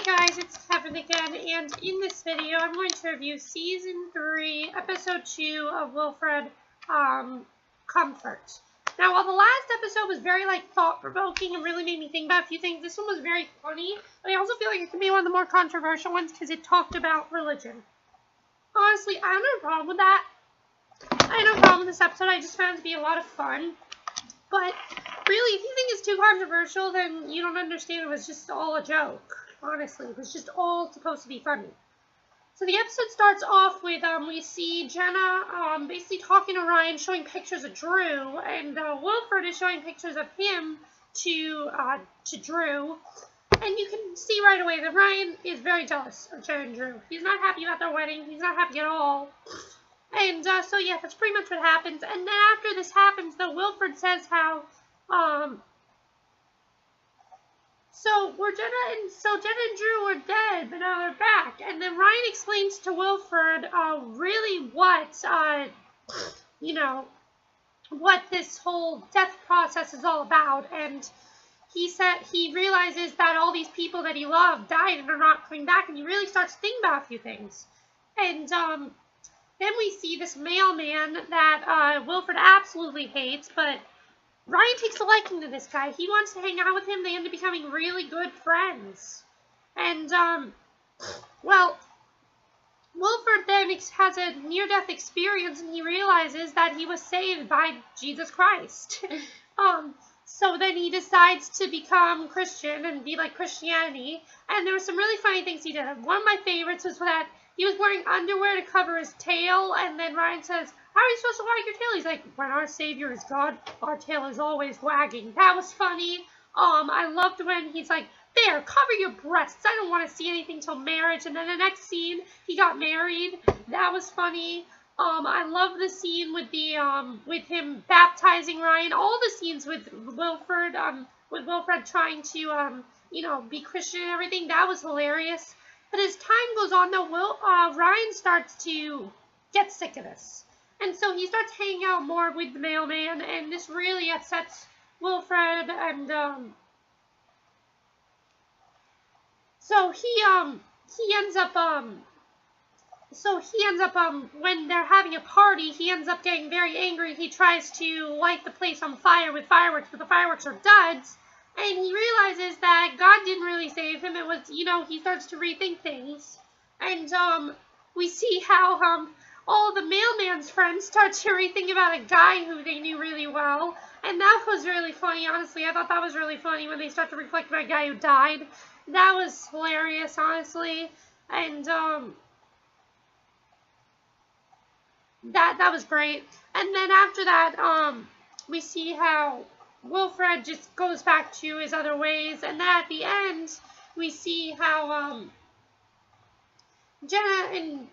guys, it's Kevin again, and in this video I'm going to review Season 3, Episode 2 of Wilfred, Comfort. Now, while the last episode was very, thought-provoking and really made me think about a few things, this one was very funny, but I also feel like it could be one of the more controversial ones because it talked about religion. Honestly, I don't have a problem with that. I have no problem with this episode. I just found it to be a lot of fun. But really, if you think it's too controversial, then you don't understand it was just all a joke. Honestly, it was just all supposed to be funny. So the episode starts off with, we see Jenna, basically talking to Ryan, showing pictures of Drew, and, Wilfred is showing pictures of him to Drew. And you can see right away that Ryan is very jealous of Jenna and Drew. He's not happy about their wedding. He's not happy at all. And, so yeah, that's pretty much what happens. And then after this happens, though, Wilfred says how, Jenna and Drew were dead, but now they're back. And then Ryan explains to Wilfred, really what this whole death process is all about. And he said he realizes that all these people that he loved died and are not coming back, and he really starts to think about a few things. And, then we see this mailman that, Wilfred absolutely hates, but Ryan takes a liking to this guy. He wants to hang out with him. They end up becoming really good friends. And, well, Wilfred then has a near-death experience, and he realizes that he was saved by Jesus Christ. So then he decides to become Christian and be like Christianity. And there were some really funny things he did. One of my favorites was that he was wearing underwear to cover his tail, and then Ryan says, "How are you supposed to wag your tail?" He's like, "When our Savior is God, our tail is always wagging." That was funny. I loved when he's like, "There, cover your breasts. I don't want to see anything till marriage." And then the next scene, he got married. That was funny. I love the scene with the with him baptizing Ryan. All the scenes with Wilfred trying to be Christian and everything. That was hilarious. But as time goes on, though, Ryan starts to get sick of this. And so he starts hanging out more with the mailman, and this really upsets Wilfred, and, so he ends up, when they're having a party, he ends up getting very angry. He tries to light the place on fire with fireworks, but the fireworks are duds. And he realizes that God didn't really save him. It was, he starts to rethink things. And, we see how, all the mailman's friends start to rethink about a guy who they knew really well. And that was really funny, honestly. I thought that was really funny when they start to reflect about a guy who died. That was hilarious, honestly. And, that was great. And then after that, we see how Wilfred just goes back to his other ways, and then at the end, we see how, Jenna and,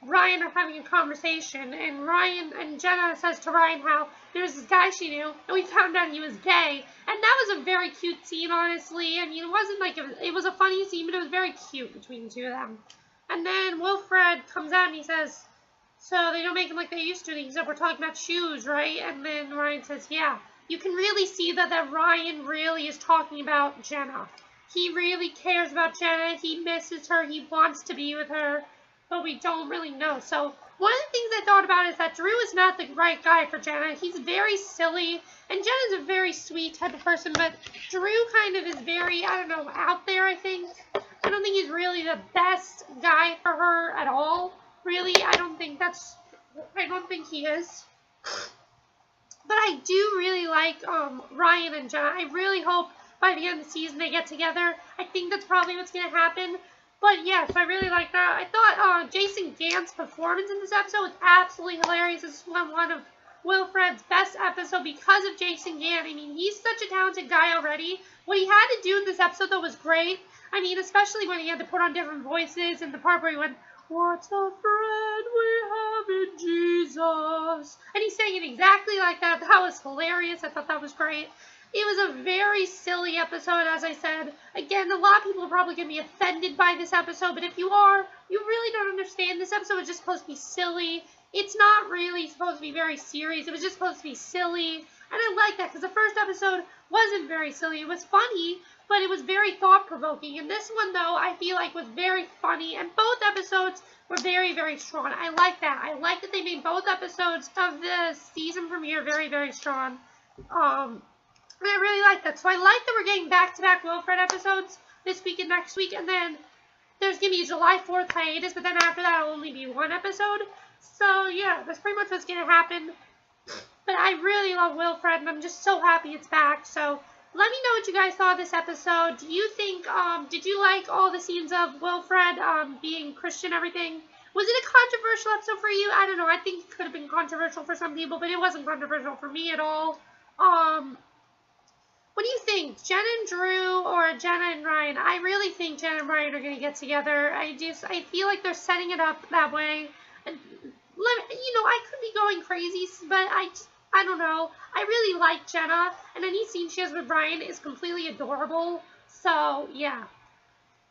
Ryan are having a conversation, and Jenna says to Ryan how there's this guy she knew, and we found out he was gay, and that was a very cute scene, honestly. I mean, it wasn't like, it was a funny scene, but it was very cute between the two of them. And then Wilfred comes out and he says, "So they don't make them like they used to," he said, "We're talking about shoes, right?" And then Ryan says, "Yeah." You can really see that Ryan really is talking about Jenna. He really cares about Jenna. He misses her. He wants to be with her, but we don't really know. So one of the things I thought about is that Drew is not the right guy for Jenna. He's very silly, and Jenna's a very sweet type of person, but Drew kind of is very, I don't know, out there, I think. I don't think he's really the best guy for her at all. Really, I don't think he is. But I do really like Ryan and Jenna. I really hope by the end of the season they get together. I think that's probably what's going to happen. But yes, I really like that. I thought Jason Gann's performance in this episode was absolutely hilarious. This is one of Wilfred's best episodes because of Jason Gann. I mean, he's such a talented guy already. What he had to do in this episode, though, was great. I mean, especially when he had to put on different voices and the part where he went, "What a friend we have in Jesus." And he's saying it exactly like that. That was hilarious. I thought that was great. It was a very silly episode, as I said. Again, a lot of people are probably going to be offended by this episode, but if you are, you really don't understand. This episode was just supposed to be silly. It's not really supposed to be very serious. It was just supposed to be silly. And I like that, because the first episode wasn't very silly. It was funny, but it was very thought-provoking. And this one, though, I feel like was very funny, and both episodes were very, very strong. I like that. I like that they made both episodes of the season premiere very, very strong. And I really like that. So I like that we're getting back-to-back Wilfred episodes this week and next week, and then there's going to be a July 4th hiatus, but then after that, it'll only be one episode. So, yeah, that's pretty much what's going to happen. But I really love Wilfred, and I'm just so happy it's back. So, let me know what you guys thought of this episode. Do you think, did you like all the scenes of Wilfred being Christian and everything? Was it a controversial episode for you? I don't know. I think it could have been controversial for some people, but it wasn't controversial for me at all. What do you think? Jenna and Drew or Jenna and Ryan? I really think Jenna and Ryan are going to get together. I feel like they're setting it up that way. And, you know, I could be going crazy, but I don't know. I really like Jenna, and any scene she has with Ryan is completely adorable. So, yeah.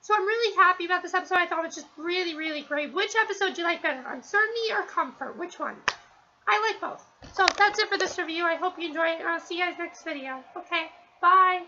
So I'm really happy about this episode. I thought it was just really, really great. Which episode do you like better? Uncertainty or Comfort? Which one? I like both. So that's it for this review. I hope you enjoy it, and I'll see you guys next video. Okay, bye.